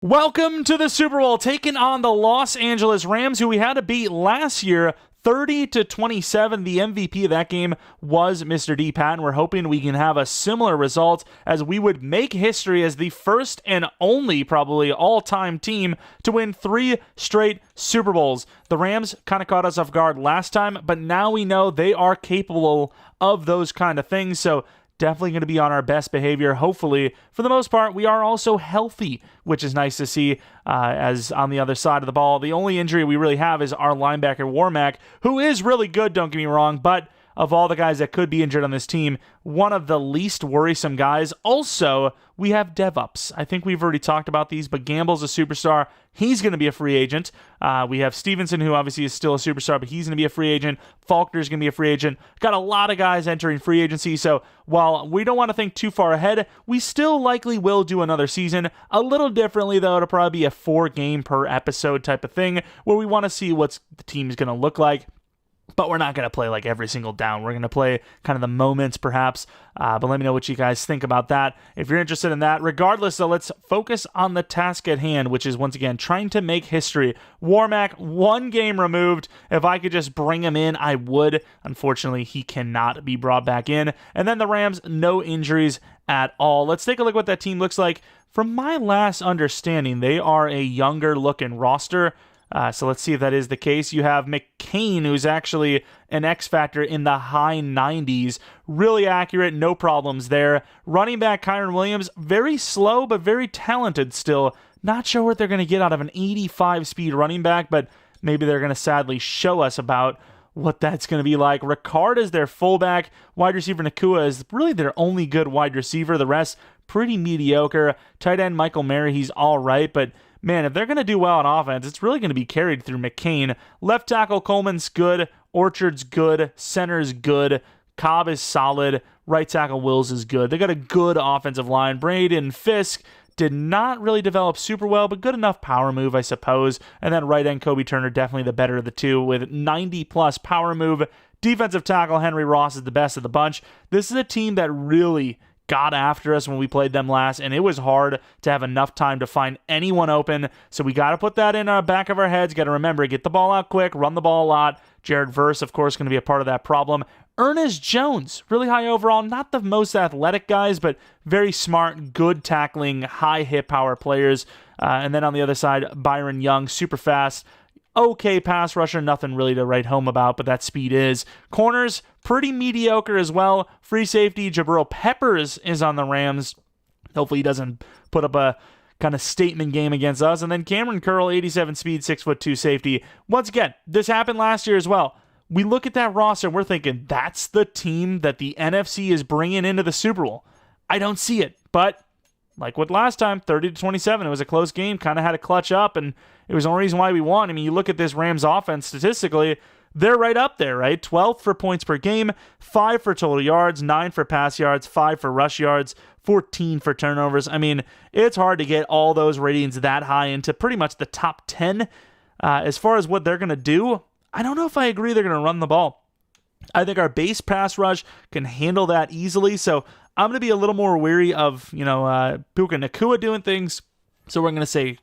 Welcome to the Super Bowl, taking on the Los Angeles Rams, who we had to beat last year 30-27. The MVP of that game was Mr. D. Patton. We're hoping we can have a similar result as we would make history as the first and only probably all-time team to win 3 straight Super Bowls. The Rams kind of caught us off guard last time, but now we know they are capable of those kind of things, so definitely going to be on our best behavior. Hopefully, for the most part, we are also healthy, which is nice to see. As on the other side of the ball, the only injury we really have is our linebacker, Warmack, who is really good, don't get me wrong, but of all the guys that could be injured on this team, one of the least worrisome guys. Also, we have DevUps. I think we've already talked about these, but Gamble's a superstar. He's going to be a free agent. We have Stevenson, who obviously is still a superstar, but he's going to be a free agent. Faulkner's going to be a free agent. Got a lot of guys entering free agency, so while we don't want to think too far ahead, we still likely will do another season. A little differently, though. It'll probably be a 4-game per episode type of thing, where we want to see what the team is going to look like. But we're not going to play like every single down. We're going to play kind of the moments perhaps. But let me know what you guys think about that if you're interested in that. Regardless, though, let's focus on the task at hand, which is once again trying to make history. Warmack, 1 game removed. If I could just bring him in, I would. Unfortunately, he cannot be brought back in. And then the Rams, no injuries at all. Let's take a look at what that team looks like. From my last understanding, they are a younger looking roster. So let's see if that is the case. You have McCain, who's actually an X factor in the high 90s. Really accurate, no problems there. Running back Kyron Williams, very slow, but very talented still. Not sure what they're going to get out of an 85 speed running back, but maybe they're going to sadly show us about what that's going to be like. Ricard is their fullback. Wide receiver Nakua is really their only good wide receiver. The rest, pretty mediocre. Tight end Michael Mary, he's all right, but man, if they're going to do well on offense, it's really going to be carried through McCain. Left tackle Coleman's good. Orchard's good. Center's good. Cobb is solid. Right tackle Wills is good. They got a good offensive line. Braden Fisk did not really develop super well, but good enough power move, I suppose. And then right end Kobe Turner, definitely the better of the two with 90-plus power move. Defensive tackle Henry Ross is the best of the bunch. This is a team that really got after us when we played them last, and it was hard to have enough time to find anyone open, so we got to put that in our back of our heads. Got to remember, get the ball out quick, run the ball a lot. Jared Verse, of course, going to be a part of that problem. Ernest Jones, really high overall, not the most athletic guys, but very smart, good tackling, high hit power players. And then on the other side, Byron Young, super fast, okay pass rusher, nothing really to write home about, but that speed is. Corners, pretty mediocre as well. Free safety, Jabril Peppers is on the Rams. Hopefully he doesn't put up a kind of statement game against us. And then Cameron Curl, 87 speed, 6'2" safety. Once again, this happened last year as well. We look at that roster and we're thinking, that's the team that the NFC is bringing into the Super Bowl. I don't see it, but like with last time, 30-27, it was a close game, kind of had to clutch up, and it was the only reason why we won. I mean, you look at this Rams offense statistically, they're right up there, right? 12th for points per game, 5 for total yards, 9 for pass yards, 5 for rush yards, 14 for turnovers. I mean, it's hard to get all those ratings that high into pretty much the top 10. As far as what they're going to do, I don't know if I agree they're going to run the ball. I think our base pass rush can handle that easily, so I'm going to be a little more weary of, Puka Nakua doing things. So we're going to say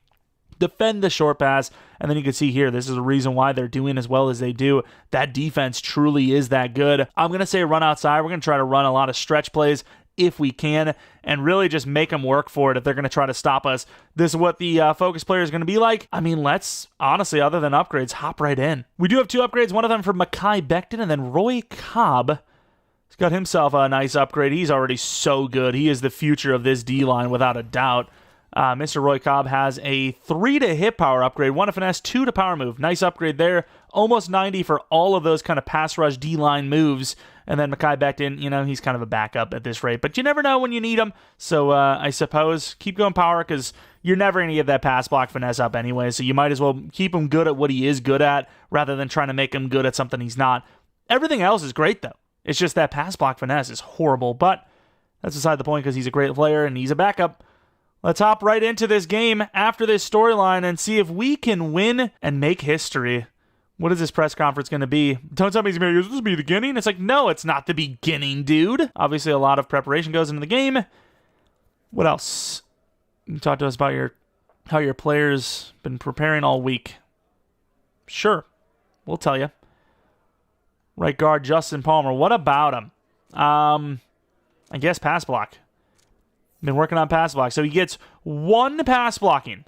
defend the short pass, and then you can see here, this is a reason why they're doing as well as they do. That defense truly is that good. I'm going to say run outside. We're going to try to run a lot of stretch plays if we can, and really just make them work for it if they're going to try to stop us. This is what the focus player is going to be like. I mean, let's, honestly, other than upgrades, hop right in. We do have 2 upgrades, one of them for Mekhi Becton, and then Roy Cobb. He's got himself a nice upgrade. He's already so good. He is the future of this D-line without a doubt. Mr. Roy Cobb has a 3 to hit power upgrade, 1 to finesse, 2 to power move. Nice upgrade there. Almost 90 for all of those kind of pass rush D-line moves. And then Mekhi Becton, he's kind of a backup at this rate. But you never know when you need him. So I suppose keep going power because you're never going to get that pass block finesse up anyway. So you might as well keep him good at what he is good at rather than trying to make him good at something he's not. Everything else is great, though. It's just that pass block finesse is horrible. But that's beside the point because he's a great player and he's a backup. Let's hop right into this game after this storyline and see if we can win and make history. What is this press conference going to be? Don't tell me he's going to be, this will be the beginning. It's like, no, it's not the beginning, dude. Obviously, a lot of preparation goes into the game. What else? You talk to us about your how your players been preparing all week. Sure, we'll tell you. Right guard, Justin Palmer. What about him? I guess pass block. Been working on pass block. So he gets 1 pass blocking.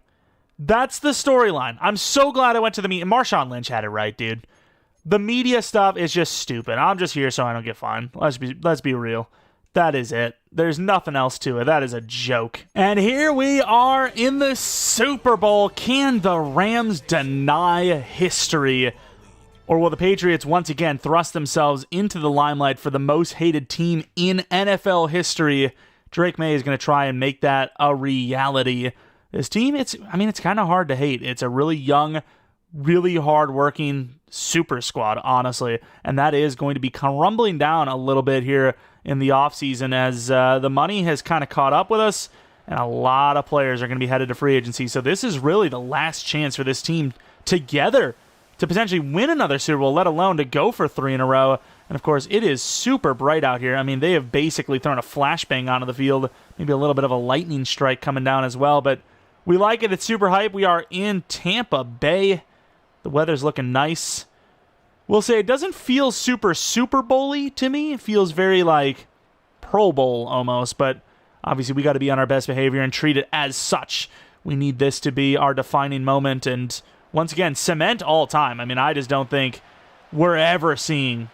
That's the storyline. I'm so glad I went to the meet. Marshawn Lynch had it right, dude. The media stuff is just stupid. I'm just here so I don't get fined. Let's be real. That is it. There's nothing else to it. That is a joke. And here we are in the Super Bowl. Can the Rams deny history? Or will the Patriots once again thrust themselves into the limelight for the most hated team in NFL history? Drake May is going to try and make that a reality. This team, it's kind of hard to hate. It's a really young, really hard-working super squad, honestly. And that is going to be crumbling down a little bit here in the offseason as the money has kind of caught up with us, and a lot of players are going to be headed to free agency. So this is really the last chance for this team together to potentially win another Super Bowl, let alone to go for 3 in a row. And, of course, it is super bright out here. I mean, they have basically thrown a flashbang onto the field, maybe a little bit of a lightning strike coming down as well. But we like it. It's super hype. We are in Tampa Bay. The weather's looking nice. We'll say it doesn't feel super Bowl-y to me. It feels very like Pro Bowl almost. But obviously we got to be on our best behavior and treat it as such. We need this to be our defining moment and, once again, cement all time. I mean, I just don't think we're ever seeing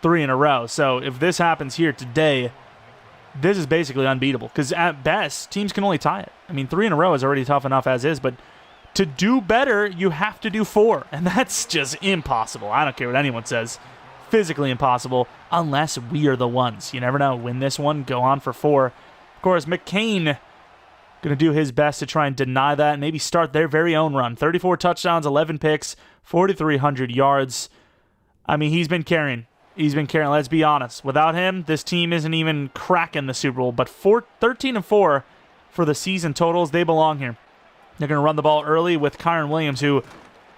3 in a row. So if this happens here today, this is basically unbeatable. Because at best, teams can only tie it. I mean, 3 in a row is already tough enough as is. But to do better, you have to do 4. And that's just impossible. I don't care what anyone says. Physically impossible. Unless we are the ones. You never know. Win this one, go on for 4. Of course, McCain going to do his best to try and deny that and maybe start their very own run. 34 touchdowns, 11 picks, 4,300 yards. I mean, he's been carrying. Let's be honest. Without him, this team isn't even cracking the Super Bowl. But 13-4 for the season totals. They belong here. They're going to run the ball early with Kyron Williams, who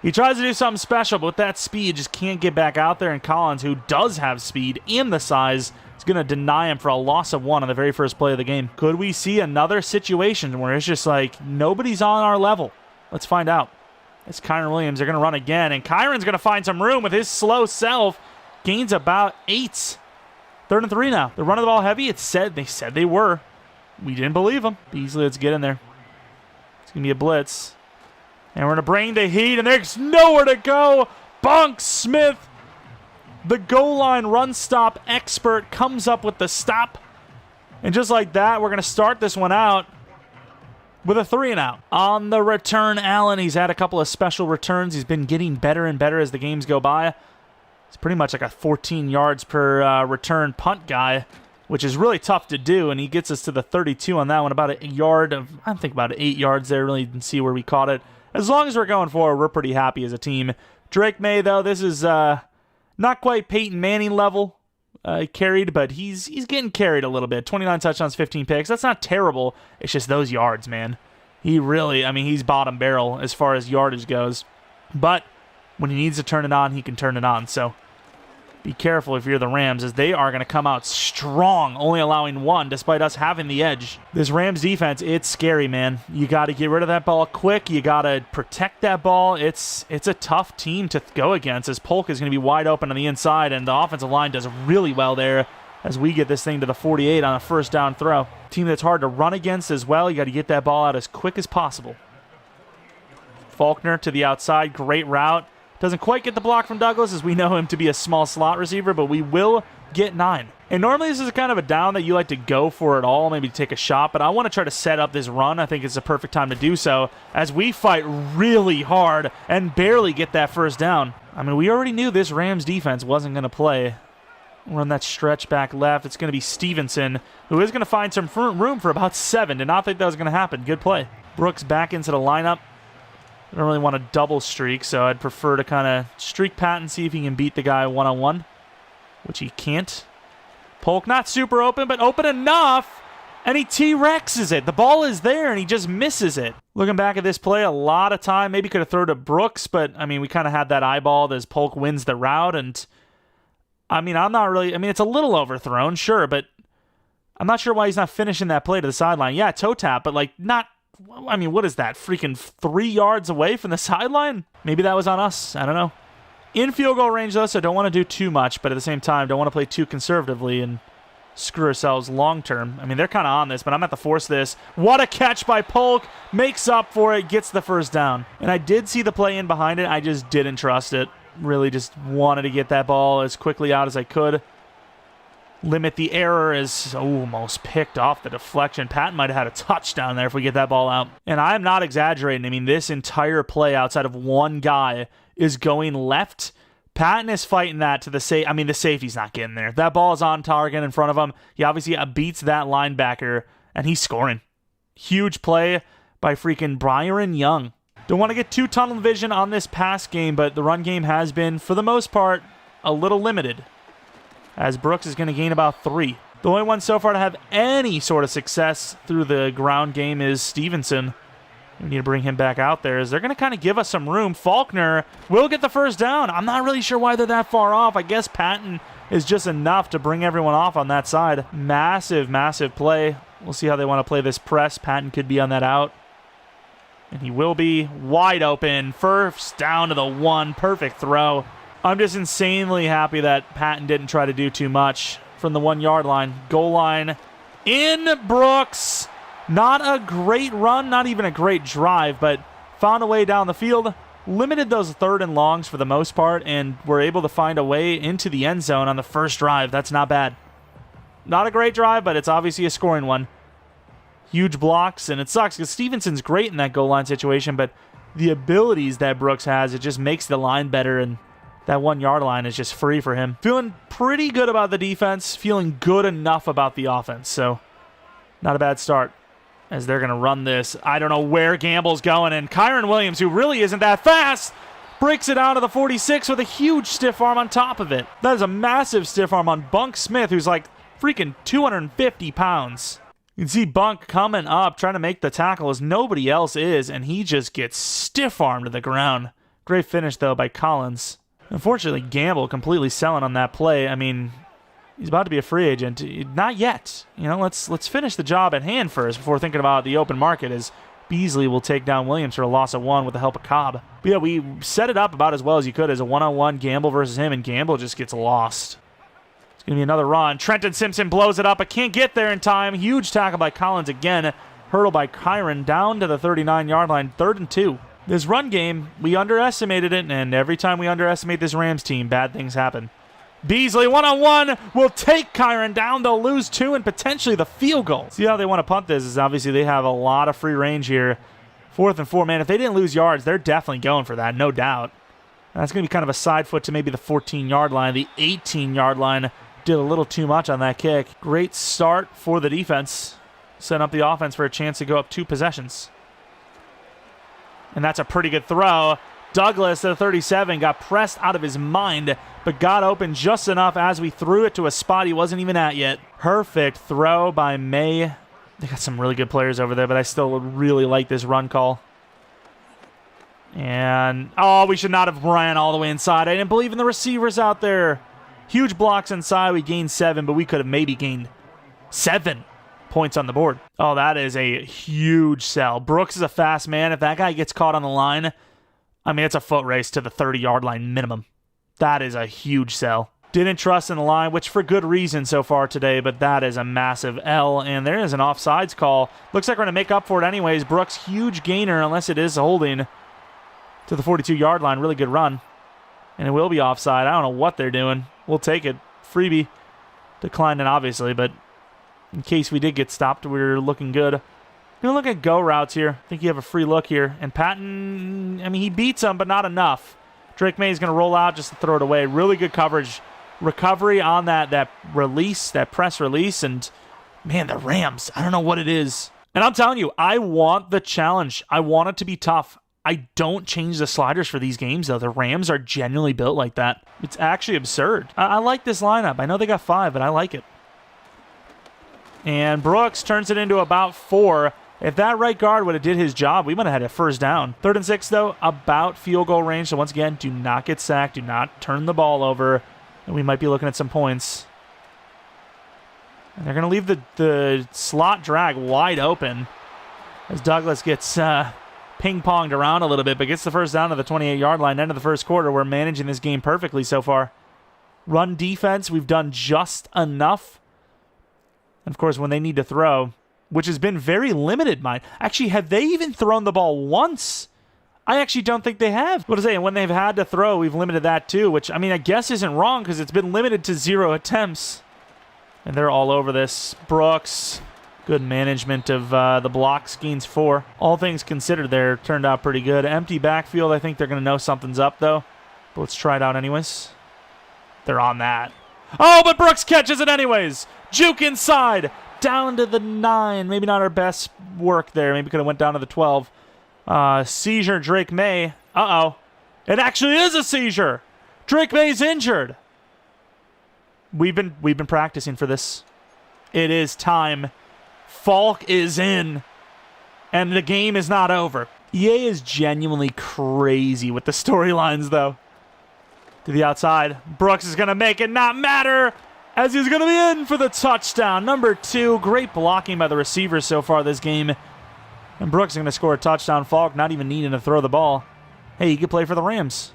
he tries to do something special, but with that speed, just can't get back out there. And Collins, who does have speed and the size, is going to deny him for a loss of 1 on the very first play of the game. Could we see another situation where it's just like nobody's on our level? Let's find out. It's Kyron Williams. They're going to run again, and Kyron's going to find some room with his slow self. Gains about 8. 3rd and 3 now. They're running the ball heavy. They said they were. We didn't believe them. Beasley, let's get in there. It's going to be a blitz. And we're going to bring the heat, and there's nowhere to go. Bonk Smith, the goal line run stop expert, comes up with the stop. And just like that, we're going to start this one out with a 3 and out. On the return, Allen, he's had a couple of special returns. He's been getting better and better as the games go by. He's pretty much like a 14 yards per return punt guy, which is really tough to do, and he gets us to the 32 on that one. About a yard of, I think about 8 yards there. Really didn't see where we caught it. As long as we're going forward, we're pretty happy as a team. Drake May, though, this is not quite Peyton Manning level carried, but he's getting carried a little bit. 29 touchdowns, 15 picks. That's not terrible. It's just those yards, man. He's bottom barrel as far as yardage goes. But when he needs to turn it on, he can turn it on. So be careful if you're the Rams, as they are going to come out strong, only allowing 1 despite us having the edge. This Rams defense, it's scary, man. You got to get rid of that ball quick. You got to protect that ball. It's a tough team to go against, as Polk is going to be wide open on the inside, and the offensive line does really well there as we get this thing to the 48 on a first down throw. Team that's hard to run against as well. You got to get that ball out as quick as possible. Faulkner to the outside, great route. Doesn't quite get the block from Douglas, as we know him to be a small slot receiver, but we will get 9. And normally this is kind of a down that you like to go for it all, maybe take a shot, but I want to try to set up this run. I think it's a perfect time to do so, as we fight really hard and barely get that first down. I mean, we already knew this Rams defense wasn't going to play. Run that stretch back left. It's going to be Stevenson, who is going to find some room for about 7. Did not think that was going to happen. Good play. Brooks back into the lineup. I don't really want a double streak, so I'd prefer to kind of streak Pat and see if he can beat the guy one-on-one, which he can't. Polk not super open, but open enough, and he T-Rexes it. The ball is there, and he just misses it. Looking back at this play, a lot of time. Maybe could have thrown to Brooks, but, I mean, we kind of had that eyeballed as Polk wins the route, and, I mean, it's a little overthrown, sure, but I'm not sure why he's not finishing that play to the sideline. Yeah, toe tap, but, like, not I mean, what is that? Freaking 3 yards away from the sideline? Maybe that was on us. I don't know. In field goal range, though, so don't want to do too much, but at the same time, don't want to play too conservatively and screw ourselves long term. I mean, they're kind of on this, but I'm going to have to force this. What a catch by Polk. Makes up for it, gets the first down. And I did see the play in behind it. I just didn't trust it. Really just wanted to get that ball as quickly out as I could. Limit the error as almost picked off the deflection. Patton might have had a touchdown there if we get that ball out. And I'm not exaggerating. I mean, this entire play outside of one guy is going left. Patton is fighting that to the safe. I mean, the safety's not getting there. That ball is on target in front of him. He obviously beats that linebacker, and he's scoring. Huge play by freaking Byron Young. Don't want to get too tunnel vision on this pass game, but the run game has been, for the most part, a little limited, as Brooks is going to gain about 3. The only one so far to have any sort of success through the ground game is Stevenson. We need to bring him back out there, as they're going to kind of give us some room. Faulkner will get the first down. I'm not really sure why they're that far off. I guess Patton is just enough to bring everyone off on that side. Massive, massive play. We'll see how they want to play this press. Patton could be on that out. And he will be wide open. First down to the 1. Perfect throw. I'm just insanely happy that Patton didn't try to do too much from the 1 yard line. Goal line in Brooks. Not a great run, not even a great drive, but found a way down the field. Limited those 3rd and longs for the most part, and were able to find a way into the end zone on the first drive. That's not bad. Not a great drive, but it's obviously a scoring one. Huge blocks, and it sucks because Stevenson's great in that goal line situation, but the abilities that Brooks has, it just makes the line better, and that 1 yard line is just free for him. Feeling pretty good about the defense, feeling good enough about the offense, so not a bad start as they're going to run this. I don't know where Gamble's going, and Kyron Williams, who really isn't that fast, breaks it out of the 46 with a huge stiff arm on top of it. That is a massive stiff arm on Bunk Smith, who's like freaking 250 pounds. You can see Bunk coming up, trying to make the tackle as nobody else is, and he just gets stiff-armed to the ground. Great finish, though, by Collins. Unfortunately, Gamble completely selling on that play. I mean, he's about to be a free agent. Not yet. You know, let's finish the job at hand first before thinking about the open market, as Beasley will take down Williams for a loss of 1 with the help of Cobb. But yeah, we set it up about as well as you could as a one-on-one Gamble versus him, and Gamble just gets lost. It's going to be another run. Trenton Simpson blows it up, but can't get there in time. Huge tackle by Collins again. Hurdle by Kyron down to the 39-yard line. 3rd and 2. This run game, we underestimated it, and every time we underestimate this Rams team, bad things happen. Beasley, one-on-one, will take Kyron down. They'll lose 2 and potentially the field goal. See how they want to punt this is obviously they have a lot of free range here. 4th and 4, man. If they didn't lose yards, they're definitely going for that, no doubt. That's going to be kind of a side foot to maybe the 14-yard line. The 18-yard line did a little too much on that kick. Great start for the defense. Setting up the offense for a chance to go up 2 possessions. And that's a pretty good throw. Douglas at the 37 got pressed out of his mind, but got open just enough as we threw it to a spot he wasn't even at yet. Perfect throw by May. They got some really good players over there, but I still really like this run call. And, oh, we should not have ran all the way inside. I didn't believe in the receivers out there. Huge blocks inside. We gained 7, but we could have maybe gained 7 points on the board. Oh, that is a huge sell. Brooks is a fast man. If that guy gets caught on the line, I mean, it's a foot race to the 30-yard line minimum. That is a huge sell. Didn't trust in the line, which for good reason so far today, but that is a massive L, and there is an offsides call. Looks like we're going to make up for it anyways. Brooks, huge gainer, unless it is holding to the 42-yard line. Really good run. And it will be offside. I don't know what they're doing. We'll take it. Freebie. Declining, obviously, but in case we did get stopped, we're looking good. Gonna look at go routes here. I think you have a free look here. And Patton, I mean, he beats him, but not enough. Drake May is going to roll out just to throw it away. Really good coverage. Recovery on that release, that press release. And, man, the Rams, I don't know what it is. And I'm telling you, I want the challenge. I want it to be tough. I don't change the sliders for these games, though. The Rams are genuinely built like that. It's actually absurd. I like this lineup. I know they got 5, but I like it. And Brooks turns it into about 4. If that right guard would have did his job, we might have had a first down. 3rd and 6, though, about field goal range. So once again, do not get sacked. Do not turn the ball over. And we might be looking at some points. And they're going to leave the slot drag wide open. As Douglas gets ping-ponged around a little bit, but gets the first down to the 28-yard line. End of the first quarter. We're managing this game perfectly so far. Run defense, we've done just enough. And of course, when they need to throw, which has been very limited, actually, have they even thrown the ball once? I actually don't think they have. What to say? And when they've had to throw, we've limited that too, which, I mean, I guess isn't wrong because it's been limited to 0 attempts. And they're all over this. Brooks, good management of the blocks, gains 4. All things considered there, turned out pretty good. Empty backfield, I think they're going to know something's up, though. But let's try it out anyways. They're on that. Oh, but Brooks catches it anyways. Juke inside. Down to the 9. Maybe not our best work there. Maybe could have went down to the 12. Seizure, Drake May. Uh-oh. It actually is a seizure. Drake May's injured. We've been practicing for this. It is time. Falk is in. And the game is not over. EA is genuinely crazy with the storylines, though. To the outside. Brooks is going to make it not matter, as he's going to be in for the touchdown. Number 2. Great blocking by the receivers so far this game. And Brooks is going to score a touchdown. Falk not even needing to throw the ball. Hey, he could play for the Rams.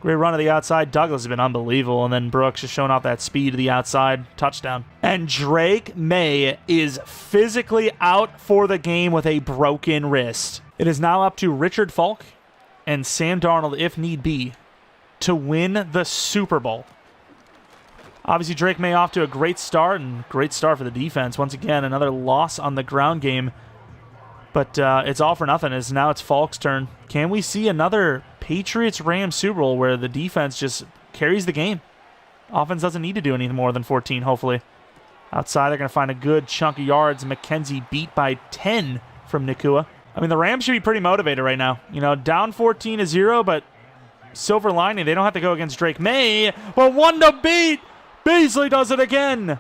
Great run to the outside. Douglas has been unbelievable. And then Brooks just showing off that speed to the outside. Touchdown. And Drake May is physically out for the game with a broken wrist. It is now up to Richard Falk and Sam Darnold, if need be, to win the Super Bowl. Obviously, Drake May off to a great start, and great start for the defense. Once again, another loss on the ground game. But it's all for nothing, as now it's Falk's turn. Can we see another Patriots-Rams Super Bowl where the defense just carries the game? Offense doesn't need to do anything more than 14, hopefully. Outside, they're going to find a good chunk of yards. McKenzie beat by 10 from Nakua. I mean, the Rams should be pretty motivated right now. You know, down 14-0, but silver lining, they don't have to go against Drake May. But one to beat! Beasley does it again,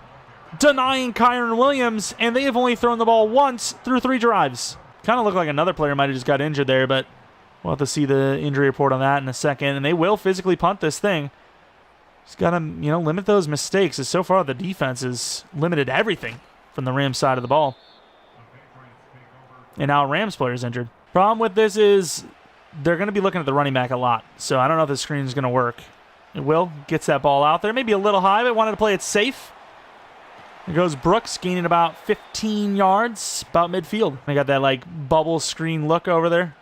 denying Kyron Williams, and they have only thrown the ball once through 3 drives. Kind of looked like another player might have just got injured there, but we'll have to see the injury report on that in a second. And they will physically punt this thing. Just got to, limit those mistakes, as so far the defense has limited everything from the Rams side of the ball. And now Rams player's injured. Problem with this is they're going to be looking at the running back a lot, so I don't know if the screen is going to work. It will. Gets that ball out there. Maybe a little high, but wanted to play it safe. There goes Brooks, gaining about 15 yards, about midfield. They got that, bubble screen look over there.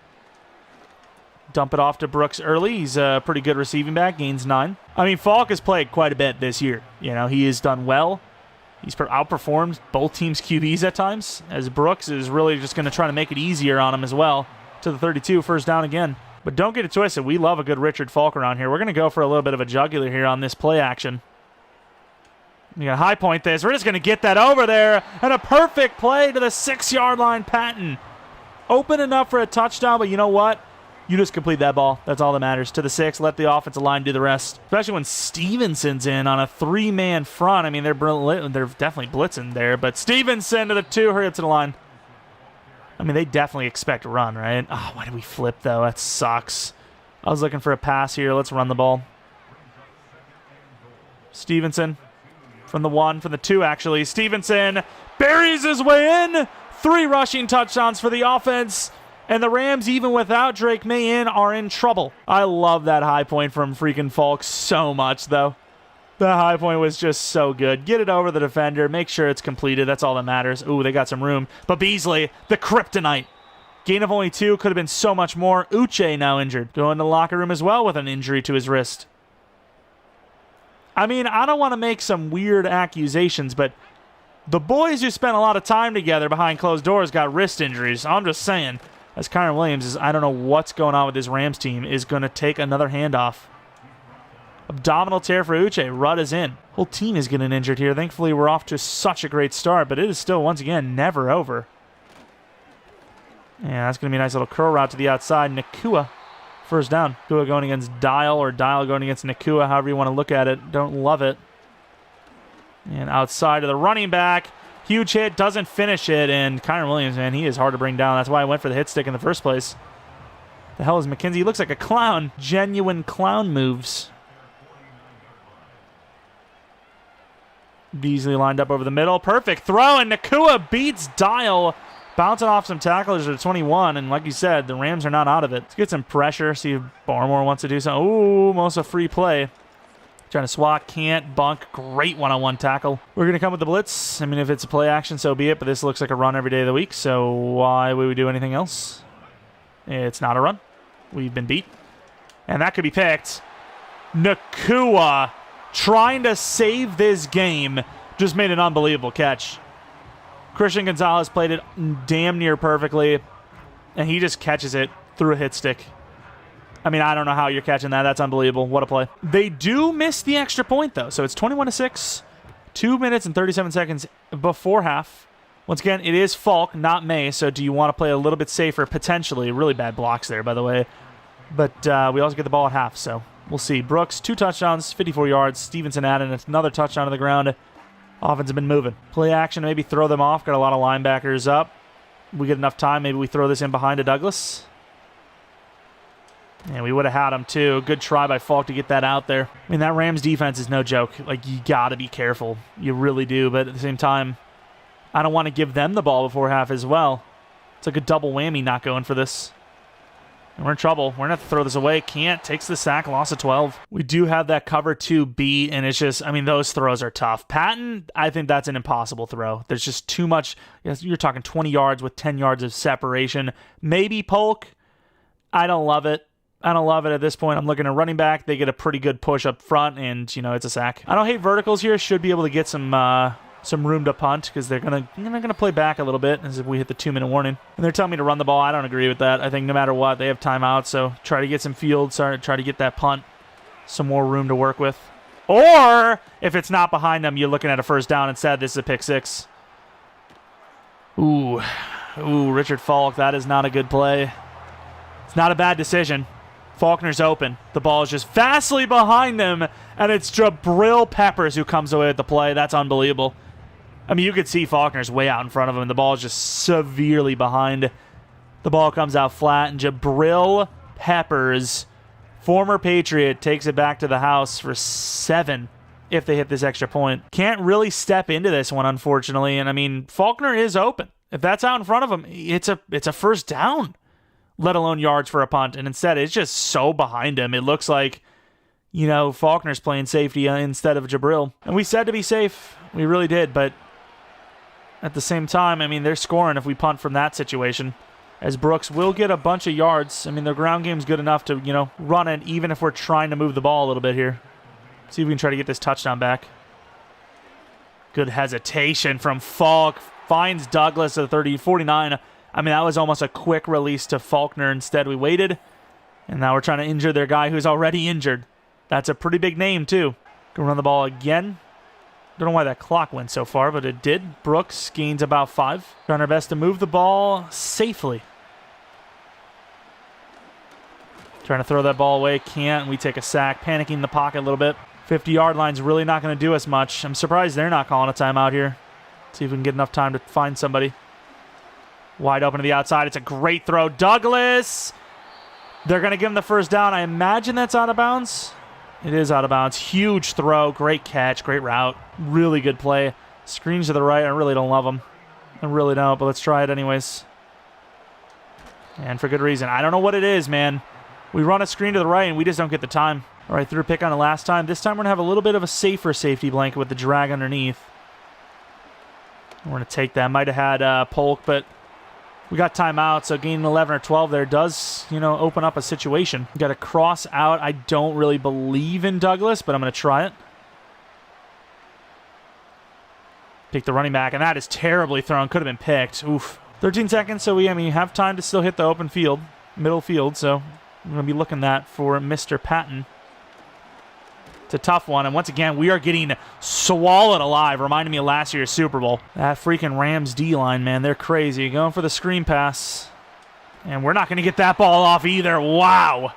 Dump it off to Brooks early. He's a pretty good receiving back, gains 9. I mean, Falk has played quite a bit this year. He has done well. He's outperformed both teams' QBs at times, as Brooks is really just going to try to make it easier on him as well. To the 32, first down again. But don't get it twisted. We love a good Richard Falk around here. We're going to go for a little bit of a jugular here on this play action. We got to high point this. We're just going to get that over there. And a perfect play to the 6-yard line, Patton. Open enough for a touchdown, but you know what? You just complete that ball. That's all that matters. To the 6, let the offensive line do the rest. Especially when Stevenson's in on a 3-man front. I mean, they're definitely blitzing there. But Stevenson to the 2, hurry up to the line. I mean, they definitely expect a run, right? Oh, why did we flip, though? That sucks. I was looking for a pass here. Let's run the ball. Stevenson from the 1, from the 2, actually. Stevenson buries his way in. 3 rushing touchdowns for the offense. And the Rams, even without Drake May in, are in trouble. I love that high point from freaking Falk so much, though. The high point was just so good. Get it over the defender. Make sure it's completed. That's all that matters. Ooh, they got some room. But Beasley, the kryptonite. Gain of only 2. Could have been so much more. Uche now injured. Going to the locker room as well with an injury to his wrist. I mean, I don't want to make some weird accusations, but the boys who spent a lot of time together behind closed doors got wrist injuries. I'm just saying. As Kyron Williams I don't know what's going on with this Rams team, is going to take another handoff. Abdominal tear for Uche. Rudd is in. Whole team is getting injured here. Thankfully, we're off to such a great start, but it is still, once again, never over. Yeah, that's going to be a nice little curl route to the outside. Nakua, first down. Nakua going against Dial, or Dial going against Nakua, however you want to look at it. Don't love it. And outside of the running back. Huge hit, doesn't finish it, and Kyron Williams, man, he is hard to bring down. That's why I went for the hit stick in the first place. The hell is McKenzie? He looks like a clown. Genuine clown moves. Beasley lined up over the middle. Perfect throw, and Nakua beats Dial Bouncing off some tacklers at 21, and like you said, the Rams are not out of it. Let's get some pressure, see if Barmore wants to do something. Ooh, almost a free play. Trying to swat, can't bunk. Great one-on-one tackle. We're going to come with the blitz. I mean, if it's a play action, so be it, but this looks like a run every day of the week, so why would we do anything else? It's not a run. We've been beat. And that could be picked. Nakua, trying to save this game, just made an unbelievable catch. Christian Gonzalez played it damn near perfectly, and he just catches it through a hit stick. I mean, I don't know how you're catching that. That's unbelievable. What a play. They do miss the extra point, though, so it's 21-6, 2 minutes and 37 seconds before half. Once again, it is Falk, not May, so do you want to play a little bit safer, potentially? Really bad blocks there, by the way. But we also get the ball at half, so we'll see. Brooks, 2 touchdowns, 54 yards. Stevenson added another touchdown to the ground. Offense has been moving. Play action, maybe throw them off. Got a lot of linebackers up. We get enough time. Maybe we throw this in behind to Douglas. And we would have had him, too. Good try by Falk to get that out there. I mean, that Rams defense is no joke. Like, you got to be careful. You really do. But at the same time, I don't want to give them the ball before half as well. It's like a double whammy not going for this. And we're in trouble. We're going to have to throw this away. Can't. Takes the sack. Loss of 12. We do have that cover 2 beat, and it's just, I mean, those throws are tough. Patton, I think that's an impossible throw. There's just too much. You're talking 20 yards with 10 yards of separation. Maybe Polk. I don't love it. I don't love it at this point. I'm looking at running back. They get a pretty good push up front, and, you know, it's a sack. I don't hate verticals here. Should be able to get some room to punt because they're gonna play back a little bit as if we hit the 2-minute warning. And they're telling me to run the ball. I don't agree with that. I think no matter what, they have timeout, so try to get some field, try to get that punt, some more room to work with. Or if it's not behind them, you're looking at a first down instead. This is a pick 6. Ooh, Richard Falk. That is not a good play. It's not a bad decision. Faulkner's open. The ball is just vastly behind them, and it's Jabril Peppers who comes away with the play. That's unbelievable. I mean, you could see Faulkner's way out in front of him, and the ball is just severely behind. The ball comes out flat, and Jabril Peppers, former Patriot, takes it back to the house for 7 if they hit this extra point. Can't really step into this one, unfortunately, and I mean, Faulkner is open. If that's out in front of him, it's a first down, let alone yards for a punt, and instead it's just so behind him. It looks like, you know, Faulkner's playing safety instead of Jabril. And we said to be safe. We really did, but at the same time, I mean, they're scoring if we punt from that situation, as Brooks will get a bunch of yards. I mean, their ground game's good enough to, you know, run it even if we're trying to move the ball a little bit here. See if we can try to get this touchdown back. Good hesitation from Falk. Finds Douglas at the 49. I mean, that was almost a quick release to Faulkner. Instead, we waited, and now we're trying to injure their guy who's already injured. That's a pretty big name, too. Gonna run the ball again. Don't know why that clock went so far, but it did. Brooks gains about 5. Trying our best to move the ball safely. Trying to throw that ball away. Can't. We take a sack. Panicking in the pocket a little bit. 50-yard line's really not going to do us much. I'm surprised they're not calling a timeout here. See if we can get enough time to find somebody. Wide open to the outside. It's a great throw. Douglas! They're going to give him the first down. I imagine that's out of bounds. It is out of bounds. Huge throw. Great catch. Great route. Really good play. Screens to the right. I really don't love them. I really don't, but let's try it anyways. And for good reason. I don't know what it is, man. We run a screen to the right, and we just don't get the time. All right, threw a pick on the last time. This time we're going to have a little bit of a safer safety blanket with the drag underneath. We're going to take that. Might have had Polk, but we got timeout, so gaining 11 or 12 there does, you know, open up a situation. Got to cross out. I don't really believe in Douglas, but I'm going to try it. Pick the running back, and that is terribly thrown. Could have been picked. Oof. 13 seconds, so we have time to still hit the open field, middle field, so I'm going to be looking that for Mr. Patton. It's a tough one, and once again, we are getting swallowed alive, reminding me of last year's Super Bowl. That freaking Rams D-line, man, they're crazy. Going for the screen pass, and we're not going to get that ball off either. Wow.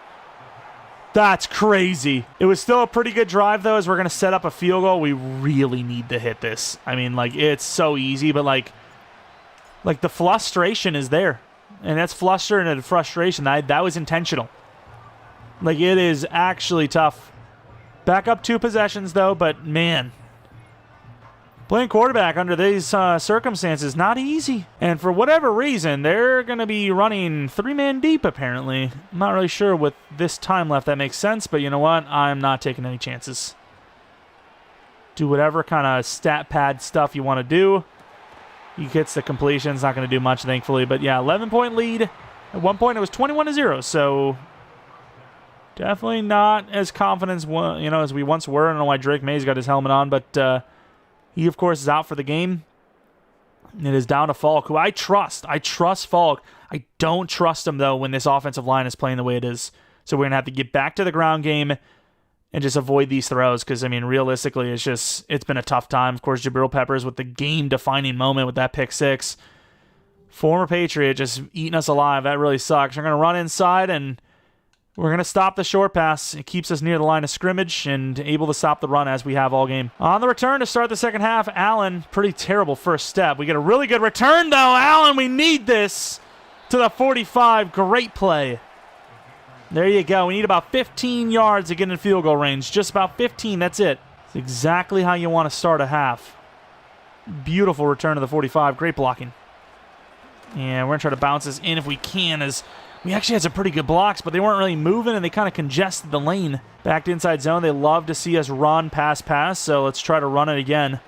That's crazy. It was still a pretty good drive, though, as we're going to set up a field goal. We really need to hit this. I mean, like, it's so easy, but, like the frustration is there, and that's fluster and frustration. That was intentional. Like, it is actually tough. Back up 2 possessions, though, but, man, Playing quarterback under these circumstances, not easy. And for whatever reason, they're going to be running 3-man deep, apparently. I'm not really sure with this time left that makes sense, but you know what? I'm not taking any chances. Do whatever kind of stat pad stuff you want to do. He gets the completion. It's not going to do much, thankfully. But yeah, 11-point lead. At one point, it was 21-0, so definitely not as confident as we once were. I don't know why Drake May's got his helmet on, but he, of course, is out for the game. It is down to Falk, who I trust. I trust Falk. I don't trust him, though, when this offensive line is playing the way it is. So we're going to have to get back to the ground game and just avoid these throws because, I mean, realistically, it's been a tough time. Of course, Jabril Peppers with the game-defining moment with that pick six. Former Patriot just eating us alive. That really sucks. We're going to run inside, and we're going to stop the short pass. It keeps us near the line of scrimmage and able to stop the run as we have all game. On the return to start the second half, Allen, pretty terrible first step. We get a really good return, though. Allen, we need this. To the 45, great play. There you go. We need about 15 yards to get in field goal range. Just about 15, that's it. It's exactly how you want to start a half. Beautiful return to the 45, great blocking. And we're going to try to bounce this in if we can, as we actually had some pretty good blocks, but they weren't really moving, and they kind of congested the lane. Back to inside zone. They love to see us run, pass, so let's try to run it again.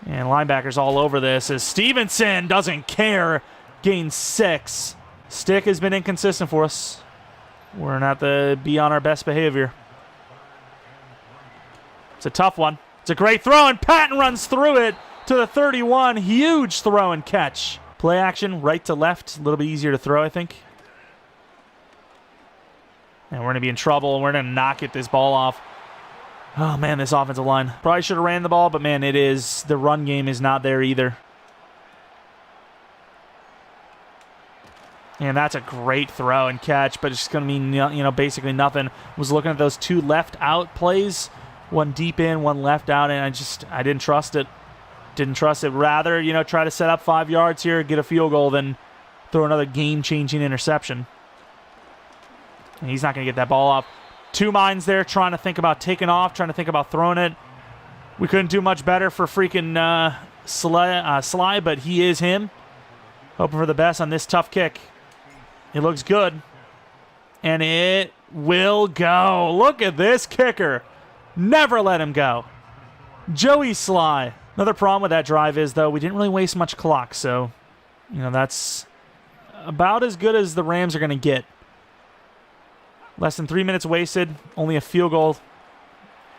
And linebackers all over this as Stevenson doesn't care. Gains 6. Stick has been inconsistent for us. We're going to have to be on our best behavior. It's a tough one. It's a great throw, and Patton runs through it to the 31. Huge throw and catch. Play action, right to left. A little bit easier to throw, I think. And we're going to be in trouble. We're going to not get this ball off. Oh, man, this offensive line. Probably should have ran the ball, but, man, the run game is not there either. And that's a great throw and catch, but it's just going to mean, basically nothing. Was looking at those two left out plays. One deep in, one left out, and I didn't trust it. Didn't trust it. Rather, try to set up 5 yards here, get a field goal, than throw another game-changing interception. And he's not going to get that ball off. Two minds there trying to think about taking off, trying to think about throwing it. We couldn't do much better for freaking Sly, but he is him. Hoping for the best on this tough kick. It looks good. And it will go. Look at this kicker. Never let him go. Joey Sly. Another problem with that drive is, though, we didn't really waste much clock. So, that's about as good as the Rams are going to get. Less than 3 minutes wasted. Only a field goal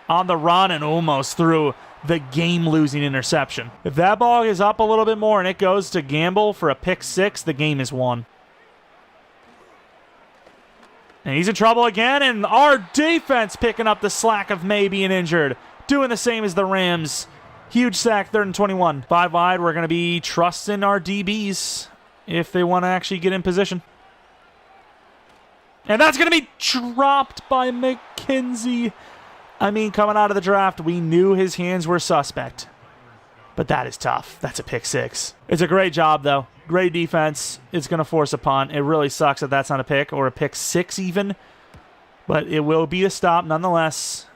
on the run and almost threw the game-losing interception. If that ball is up a little bit more and it goes to Gamble for a pick six, the game is won. And he's in trouble again, and our defense picking up the slack of May being injured. Doing the same as the Rams. Huge sack, 3rd and 21. 5 wide, we're going to be trusting our DBs if they want to actually get in position. And that's going to be dropped by McKenzie. I mean, coming out of the draft, we knew his hands were suspect. But that is tough. That's a pick six. It's a great job, though. Great defense. It's going to force a punt. It really sucks that that's not a pick, or a pick six even. But it will be a stop nonetheless.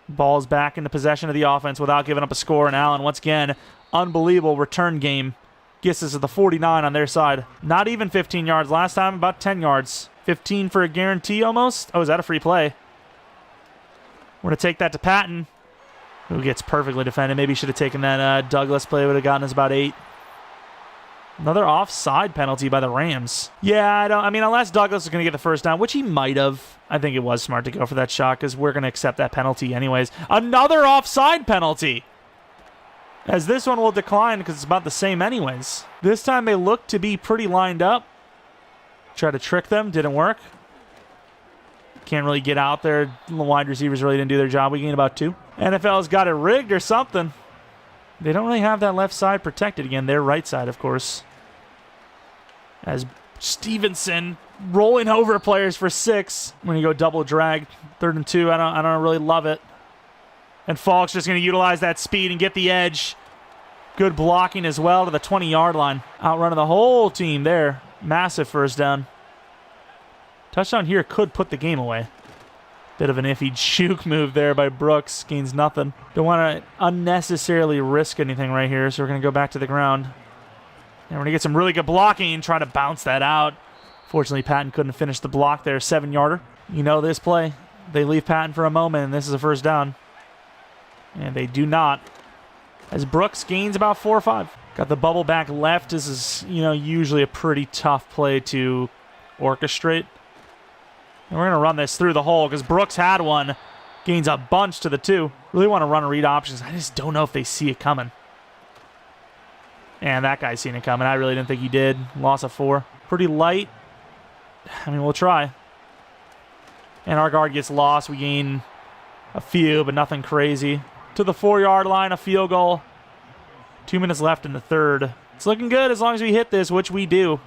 Ball's back into possession of the offense without giving up a score. And Allen, once again, unbelievable return game. Gets us to the 49 on their side. Not even 15 yards. Last time, about 10 yards. 15 for a guarantee almost. Oh, is that a free play? We're going to take that to Patton, who gets perfectly defended. Maybe should have taken that Douglas play. Would have gotten us about 8. Another offside penalty by the Rams. Yeah, unless Douglas is going to get the first down, which he might have. I think it was smart to go for that shot because we're going to accept that penalty anyways. Another offside penalty. As this one will decline because it's about the same anyways. This time they look to be pretty lined up. Try to trick them. Didn't work. Can't really get out there. The wide receivers really didn't do their job. We gained about 2. NFL's got it rigged or something. They don't really have that left side protected. Again, their right side, of course. As Stevenson rolling over players for 6. When you go double drag, 3rd and 2, I don't really love it. And Falk's just going to utilize that speed and get the edge. Good blocking as well to the 20-yard line. Outrunning the whole team there. Massive first down. Touchdown here could put the game away. Bit of an iffy juke move there by Brooks. Gains nothing. Don't want to unnecessarily risk anything right here, so we're going to go back to the ground. And we're going to get some really good blocking and try to bounce that out. Fortunately, Patton couldn't finish the block there. 7-yarder. You know this play. They leave Patton for a moment, and this is a first down. And they do not. As Brooks gains about 4 or 5. Got the bubble back left. This is, usually a pretty tough play to orchestrate. And we're going to run this through the hole because Brooks had one. Gains a bunch to the 2. Really want to run and read options. I just don't know if they see it coming. And that guy's seen it coming. I really didn't think he did. Loss of 4. Pretty light. I mean, we'll try. And our guard gets lost. We gain a few, but nothing crazy. To the 4-yard line, a field goal. 2 minutes left in the third. It's looking good as long as we hit this, which we do.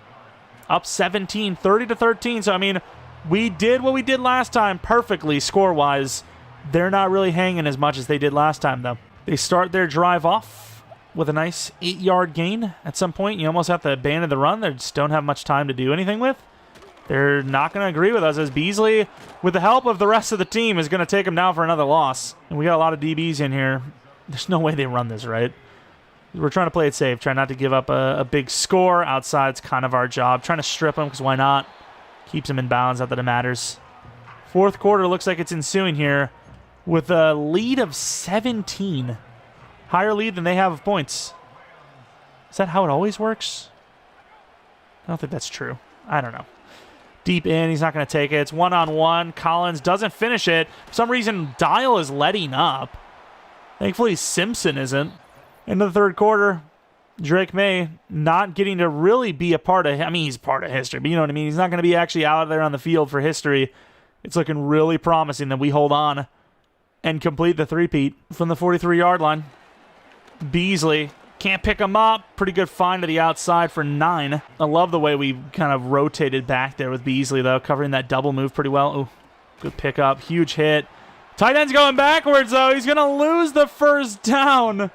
Up 17, 30-13. So, I mean, we did what we did last time perfectly score-wise. They're not really hanging as much as they did last time, though. They start their drive off with a nice 8-yard gain. At some point, you almost have to abandon the run. They just don't have much time to do anything with. They're not going to agree with us as Beasley, with the help of the rest of the team, is going to take him down for another loss. And we got a lot of DBs in here. There's no way they run this, right? We're trying to play it safe, trying not to give up a big score. Outside's kind of our job. Trying to strip them, because why not? Keeps them in bounds, not that it matters. Fourth quarter looks like it's ensuing here with a lead of 17. Higher lead than they have of points. Is that how it always works? I don't think that's true. I don't know. Deep in, he's not going to take it. It's one-on-one. Collins doesn't finish it. For some reason, Dial is letting up. Thankfully, Simpson isn't. Into the third quarter, Drake May not getting to really be a part of... I mean, he's part of history, but you know what I mean? He's not going to be actually out there on the field for history. It's looking really promising that we hold on and complete the three-peat from the 43-yard line. Beasley can't pick him up. Pretty good find to the outside for 9. I love the way we kind of rotated back there with Beasley, though, covering that double move pretty well. Ooh, good pickup. Huge hit. Tight end's going backwards, though. He's going to lose the first down.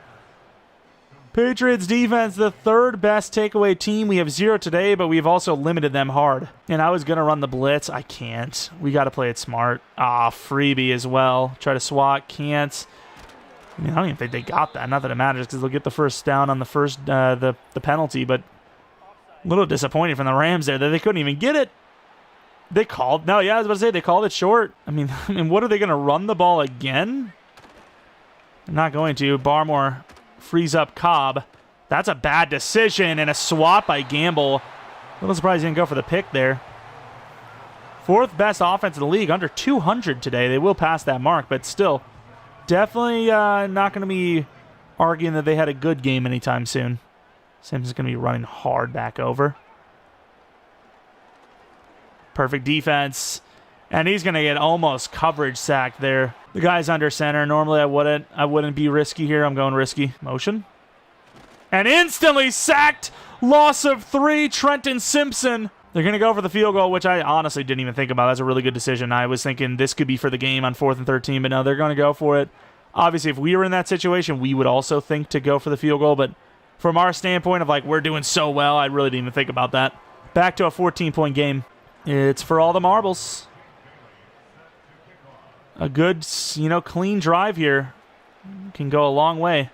Patriots defense, the third best takeaway team. We have 0 today, but we've also limited them hard. And I was going to run the blitz. I can't. We got to play it smart. Freebie as well. Try to swat. Can't. I mean, I don't even think they got that. Not that it matters because they'll get the first down on the first the penalty, but a little disappointing from the Rams there that they couldn't even get it. They called. No, yeah, I was about to say they called it short. I mean, what are they going to run the ball again? They're not going to. Barmore frees up Cobb. That's a bad decision and a swat by Gamble. A little surprised he didn't go for the pick there. Fourth best offense in the league, under 200 today. They will pass that mark, but still. Definitely not going to be arguing that they had a good game anytime soon. Simpson's going to be running hard back over. Perfect defense. And he's going to get almost coverage sacked there. The guy's under center. Normally I wouldn't be risky here. I'm going risky. Motion. And instantly sacked. Loss of 3. Trenton Simpson. They're going to go for the field goal, which I honestly didn't even think about. That's a really good decision. I was thinking this could be for the game on 4th and 13, but no, they're going to go for it. Obviously, if we were in that situation, we would also think to go for the field goal, but from our standpoint of like, we're doing so well, I really didn't even think about that. Back to a 14-point game. It's for all the marbles. A good, clean drive here can go a long way.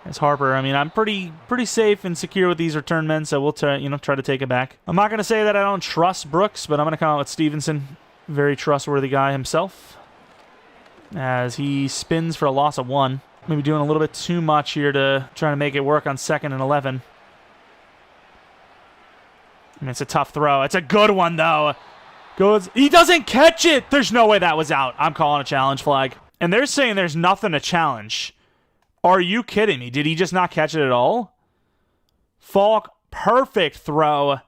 As Harper, I mean, I'm pretty safe and secure with these return men, so we'll try to take it back. I'm not going to say that I don't trust Brooks, but I'm going to come out with Stevenson. Very trustworthy guy himself. As he spins for a loss of 1. Maybe doing a little bit too much here to try to make it work on 2nd and 11. I mean, it's a tough throw. It's a good one, though. Goes. He doesn't catch it! There's no way that was out. I'm calling a challenge flag. And they're saying there's nothing to challenge. Are you kidding me? Did he just not catch it at all? Falk, perfect throw.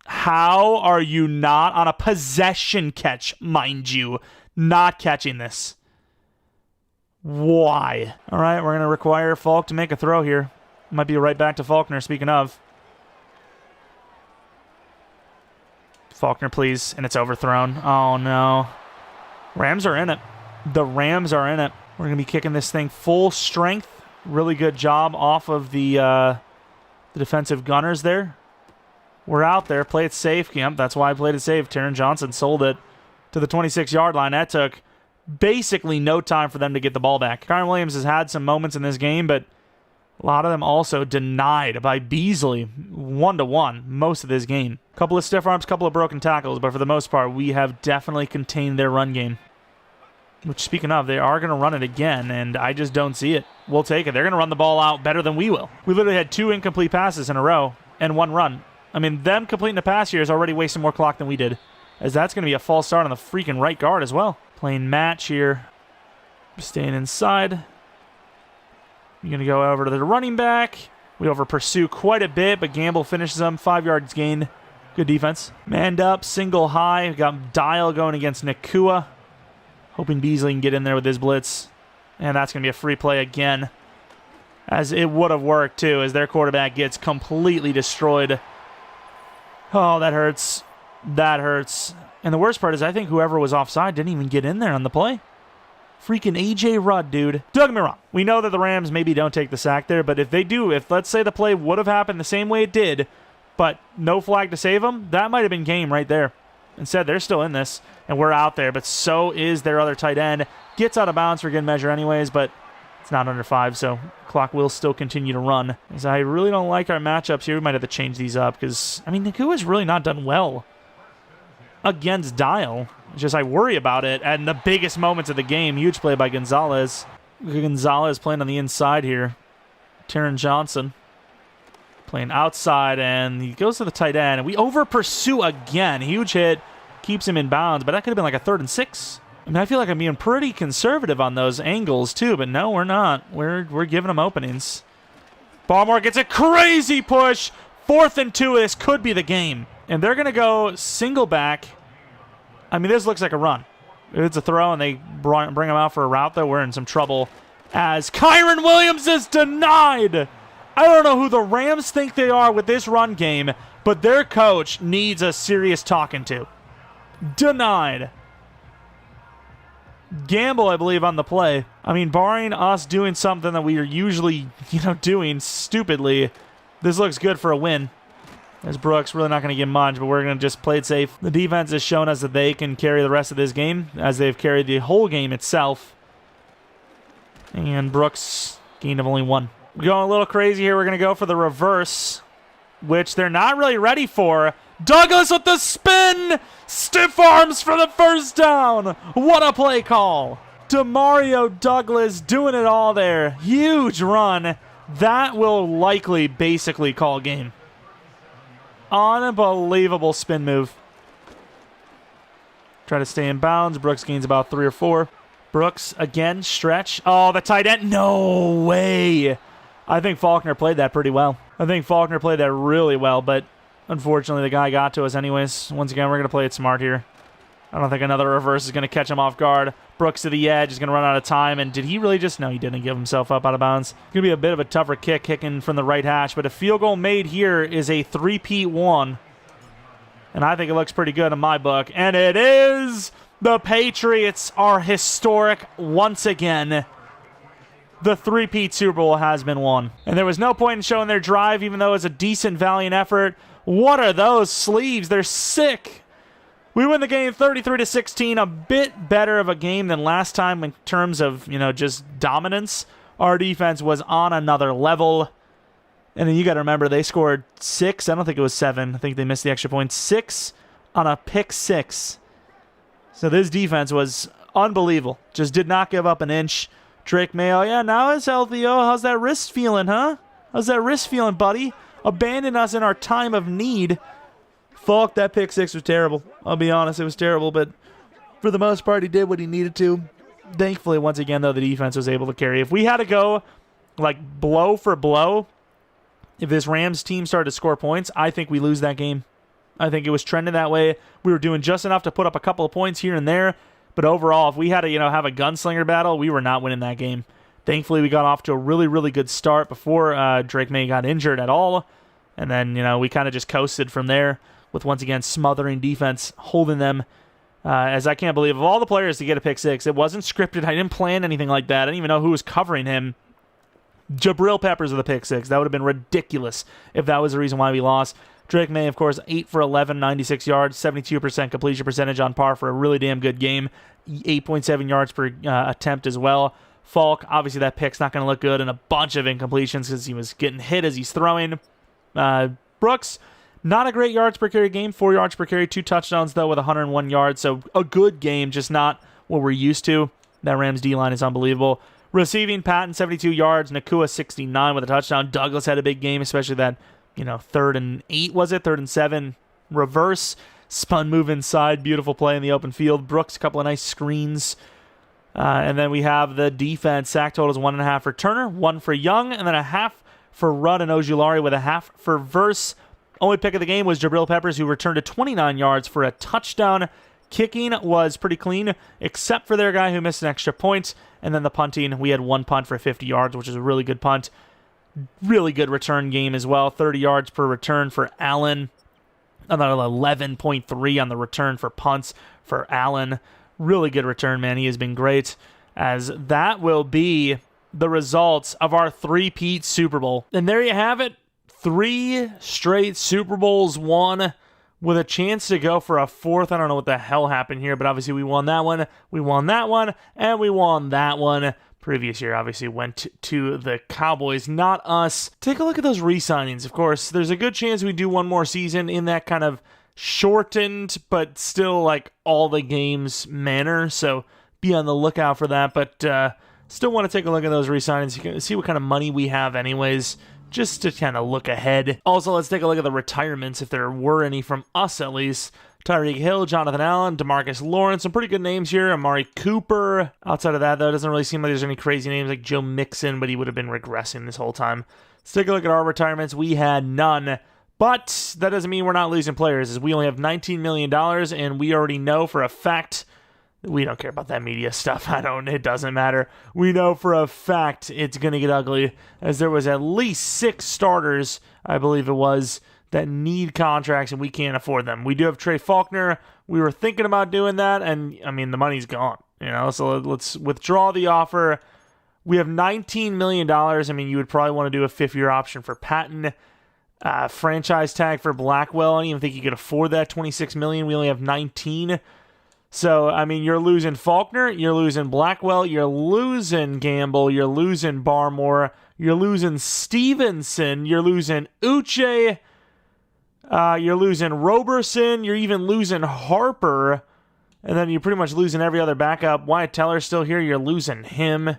How are you not on a possession catch, mind you, not catching this? Why? All right, we're going to require Falk to make a throw here. Might be right back to Faulkner, speaking of. Faulkner, please. And it's overthrown. Oh, no. Rams are in it. The Rams are in it. We're going to be kicking this thing full strength. Really good job off of the defensive gunners there. We're out there. Play it safe. Yep, that's why I played it safe. Taron Johnson sold it to the 26-yard line. That took basically no time for them to get the ball back. Kyren Williams has had some moments in this game, but a lot of them also denied by Beasley 1-to-1 most of this game. Couple of stiff arms, couple of broken tackles, but for the most part, we have definitely contained their run game. Which, speaking of, they are going to run it again, and I just don't see it. We'll take it. They're going to run the ball out better than we will. We literally had 2 incomplete passes in a row and 1 run. I mean, them completing the pass here is already wasting more clock than we did, as that's going to be a false start on the freaking right guard as well. Playing match here. Staying inside. You're going to go over to the running back. We over-pursue quite a bit, but Gamble finishes them. 5 yards gain. Good defense. Manned up, single high. We got Dial going against Nakua. Hoping Beasley can get in there with his blitz. And that's going to be a free play again. As it would have worked, too, as their quarterback gets completely destroyed. Oh, that hurts. That hurts. And the worst part is I think whoever was offside didn't even get in there on the play. Freaking A.J. Rudd, dude. Don't get me wrong. We know that the Rams maybe don't take the sack there, but if they do, if let's say the play would have happened the same way it did, but no flag to save them, that might have been game right there. Instead, they're still in this, and we're out there, but so is their other tight end. Gets out of bounds for good measure anyways, but it's not under 5, so clock will still continue to run. As I really don't like our matchups here. We might have to change these up because, I mean, Nakua's really not done well against Dial. It's just I worry about it. And the biggest moments of the game, huge play by Gonzalez. Gonzalez playing on the inside here. Taron Johnson playing outside, and he goes to the tight end. And we over-pursue again. Huge hit. Keeps him in bounds, but that could have been like a 3rd and 6. I mean, I feel like I'm being pretty conservative on those angles, too, but no, we're not. We're giving them openings. Barmore gets a crazy push. 4th and 2. This could be the game. And they're going to go single back. I mean, this looks like a run. If it's a throw and they bring him out for a route, though, we're in some trouble as Kyren Williams is denied. I don't know who the Rams think they are with this run game, but their coach needs a serious talking to. Denied. Gamble, I believe, on the play. I mean, barring us doing something that we are usually, doing stupidly, this looks good for a win. As Brooks, really not going to get much, but we're going to just play it safe. The defense has shown us that they can carry the rest of this game, as they've carried the whole game itself. And Brooks, gain of only 1. We're going a little crazy here. We're going to go for the reverse, which they're not really ready for. Douglas with the spin! Stiff arms for the first down! What a play call! Demario Douglas doing it all there. Huge run. That will likely basically call game. Unbelievable spin move. Try to stay in bounds. Brooks gains about 3 or 4. Brooks again, stretch. Oh, the tight end. No way. I think Faulkner played that pretty well. I think Faulkner played that really well, but unfortunately the guy got to us anyways. Once again, we're going to play it smart here. I don't think another reverse is going to catch him off guard. Brooks to the edge is going to run out of time. And did he really just... No, he didn't give himself up out of bounds. It's going to be a bit of a tougher kick kicking from the right hash. But a field goal made here is a 3-peat-1. And I think it looks pretty good in my book. And it is! The Patriots are historic once again. The 3-peat Super Bowl has been won. And there was no point in showing their drive, even though it was a decent, valiant effort. What are those sleeves? They're sick. We win the game 33-16, a bit better of a game than last time in terms of, just dominance. Our defense was on another level. And then you got to remember, they scored 6. I don't think it was 7. I think they missed the extra point. 6 on a pick 6. So this defense was unbelievable. Just did not give up an inch. Drake Mayo, yeah, now it's healthy. Oh, how's that wrist feeling, huh? How's that wrist feeling, buddy? Abandoned us in our time of need. Fuck, that pick 6 was terrible. I'll be honest, it was terrible, but for the most part, he did what he needed to. Thankfully, once again, though, the defense was able to carry. If we had to go, blow for blow, if this Rams team started to score points, I think we lose that game. I think it was trending that way. We were doing just enough to put up a couple of points here and there, but overall, if we had to, have a gunslinger battle, we were not winning that game. Thankfully, we got off to a really, really good start before Drake May got injured at all, and then, we kind of just coasted from there, with once again smothering defense, holding them. As I can't believe, of all the players to get a pick 6, it wasn't scripted. I didn't plan anything like that. I didn't even know who was covering him. Jabril Peppers with a pick 6. That would have been ridiculous if that was the reason why we lost. Drake May, of course, 8 for 11, 96 yards, 72% completion percentage, on par for a really damn good game. 8.7 yards per attempt as well. Falk, obviously that pick's not going to look good, and a bunch of incompletions because he was getting hit as he's throwing. Brooks, not a great yards per carry game, 4 yards per carry, 2 touchdowns though with 101 yards, so a good game, just not what we're used to. That Rams D-line is unbelievable. Receiving, Patton, 72 yards, Nakua, 69 with a touchdown. Douglas had a big game, especially that, 3rd and 8, was it? 3rd and 7, reverse, spun move inside, beautiful play in the open field. Brooks, a couple of nice screens. And then we have the defense. Sack totals 1.5 for Turner, 1 for Young, and then a half for Rudd and Ojulari with a half for Verse. Only pick of the game was Jabril Peppers, who returned to 29 yards for a touchdown. Kicking was pretty clean, except for their guy who missed an extra point. And then the punting, we had 1 punt for 50 yards, which is a really good punt. Really good return game as well. 30 yards per return for Allen. Another 11.3 on the return for punts for Allen. Really good return, man. He has been great. As that will be the results of our three-peat Super Bowl. And there you have it. 3 straight Super Bowls won, with a chance to go for a 4th. I don't know what the hell happened here, but obviously we won that one, we won that one, and we won that one. Previous year obviously went to the Cowboys, not us. Take a look at those re-signings. Of course, there's a good chance we do one more season in that kind of shortened, but still like all the games manner, so be on the lookout for that. But still want to take a look at those re-signings. You can see what kind of money we have anyways, just to kind of look ahead. Also, let's take a look at the retirements, if there were any from us at least. Tyreek Hill, Jonathan Allen, DeMarcus Lawrence, some pretty good names here. Amari Cooper. Outside of that, though, it doesn't really seem like there's any crazy names like Joe Mixon, but he would have been regressing this whole time. Let's take a look at our retirements. We had none, but that doesn't mean we're not losing players, as we only have $19 million, and we already know for a fact we don't care about that media stuff. It doesn't matter. We know for a fact it's going to get ugly, as there was at least 6 starters, I believe it was, that need contracts and we can't afford them. We do have Trey Faulkner. We were thinking about doing that, and the money's gone. So let's withdraw the offer. We have $19 million. You would probably want to do a 5-year option for Patton. Franchise tag for Blackwell. I don't even think you could afford that. $26 million. We only have 19. So, you're losing Faulkner, you're losing Blackwell, you're losing Gamble, you're losing Barmore, you're losing Stevenson, you're losing Uche, you're losing Roberson, you're even losing Harper, and then you're pretty much losing every other backup. Wyatt Teller's still here, you're losing him.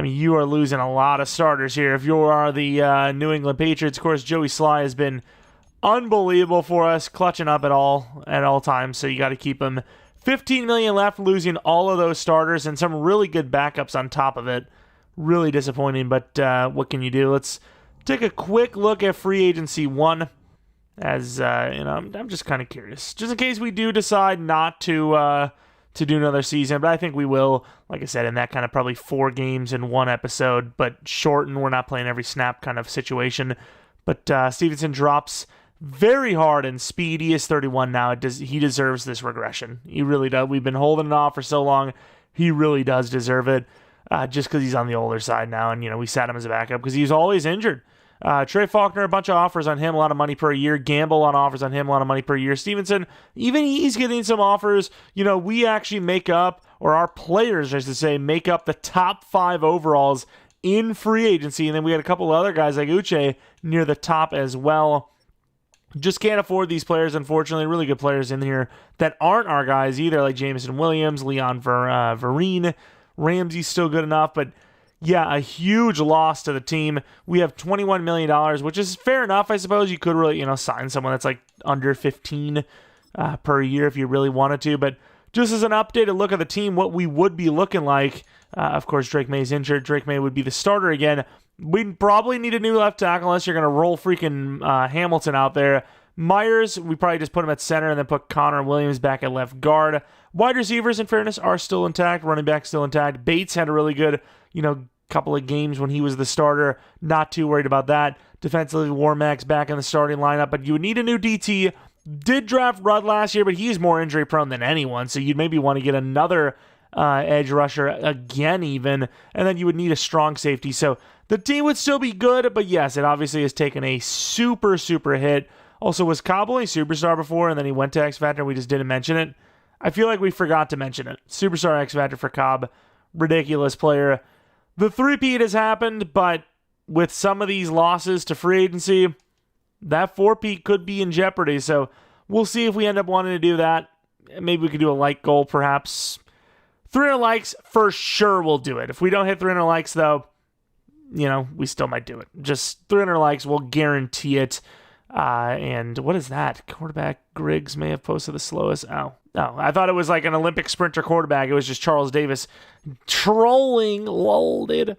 You are losing a lot of starters here. If you are the New England Patriots, of course, Joey Sly has been unbelievable for us, clutching up at all times, so you got to keep him. $15 million left, losing all of those starters and some really good backups on top of it. Really disappointing, but what can you do? Let's take a quick look at free agency 1, as I'm just kind of curious, just in case we do decide not to do another season, but I think we will. Like I said, in that kind of probably 4 games in 1 episode, but shortened. We're not playing every snap kind of situation. But Stevenson drops very hard in speed. He is 31 now. He deserves this regression. He really does. We've been holding it off for so long. He really does deserve it, just because he's on the older side now, and we sat him as a backup because he's always injured. Trey Faulkner, a bunch of offers on him, a lot of money per year. Gamble on offers on him, a lot of money per year. Stevenson, even he's getting some offers. We actually make up, or our players, I should say, make up the top 5 overalls in free agency, and then we had a couple of other guys like Uche near the top as well. Just can't afford these players, unfortunately. Really good players in here that aren't our guys either, like Jameson Williams, Leon Vereen. Ramsey's still good enough, but yeah, a huge loss to the team. We have $21 million, which is fair enough, I suppose. You could really, sign someone that's like under 15 per year if you really wanted to, but just as an updated look at the team, what we would be looking like. Of course, Drake May's injured. Drake May would be the starter again. We'd probably need a new left tackle unless you're going to roll freaking Hamilton out there. Myers, we probably just put him at center and then put Connor Williams back at left guard. Wide receivers, in fairness, are still intact. Running back still intact. Bates had a really good, couple of games when he was the starter. Not too worried about that. Defensively, Warmack's back in the starting lineup, but you would need a new DT. Did draft Rudd last year, but he's more injury prone than anyone, so you'd maybe want to get another edge rusher again even, and then you would need a strong safety. So the team would still be good, but yes, it obviously has taken a super hit. Also, was Cobb only Superstar before and then he went to X Factor and we just didn't mention it? I feel like we forgot to mention it. Superstar X Factor for Cobb. Ridiculous player. The three-peat has happened, but with some of these losses to free agency, that four-peat could be in jeopardy. So we'll see if we end up wanting to do that. Maybe we could do a like goal, perhaps. 300 likes, for sure we'll do it. If we don't hit 300 likes, though, we still might do it. Just 300 likes, we'll guarantee it. And what is that? Quarterback Griggs may have posted the slowest. Oh, I thought it was like an Olympic sprinter quarterback. It was just Charles Davis trolling. Lol, dude.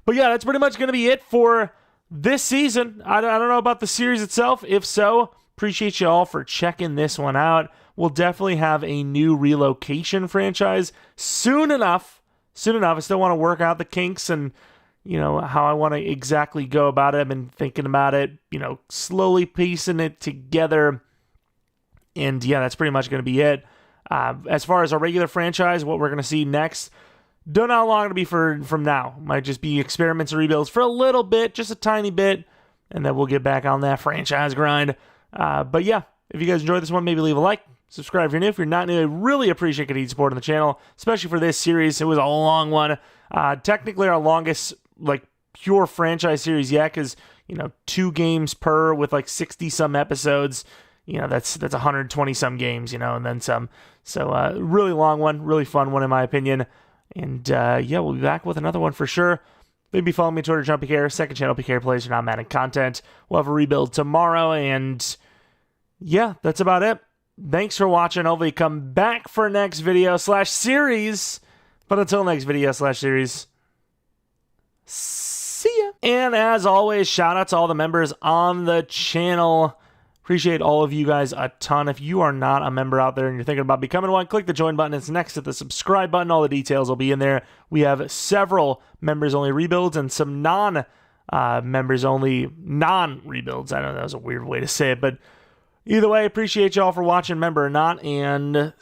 But yeah, that's pretty much going to be it for this season. I don't know about the series itself. If so, appreciate you all for checking this one out. We'll definitely have a new relocation franchise soon enough. I still want to work out the kinks and how I want to exactly go about it. I've been thinking about it, slowly piecing it together. And yeah, that's pretty much going to be it. As far as our regular franchise, what we're going to see next, don't know how long it'll be from now. Might just be experiments and rebuilds for a little bit, just a tiny bit, and then we'll get back on that franchise grind. But yeah, if you guys enjoyed this one, maybe leave a like. Subscribe if you're new. If you're not new, I really appreciate getting support on the channel, especially for this series. It was a long one. Technically our longest pure franchise series yet, because 2 games per with 60 some episodes. That's 120 some games, and then some. So really long one, really fun one in my opinion. And we'll be back with another one for sure. Maybe follow me on Twitter, JeromepkR, second channel PK plays for not Madden content. We'll have a rebuild tomorrow, and yeah, that's about it. Thanks for watching. Hopefully come back for next video / series. But until next video / series, see ya. And as always, shout out to all the members on the channel. Appreciate all of you guys a ton. If you are not a member out there and you're thinking about becoming one, click the join button. It's next to the subscribe button. All the details will be in there. We have several members-only rebuilds and some non-members-only non-rebuilds. I know that was a weird way to say it, but either way, appreciate y'all for watching, member or not, and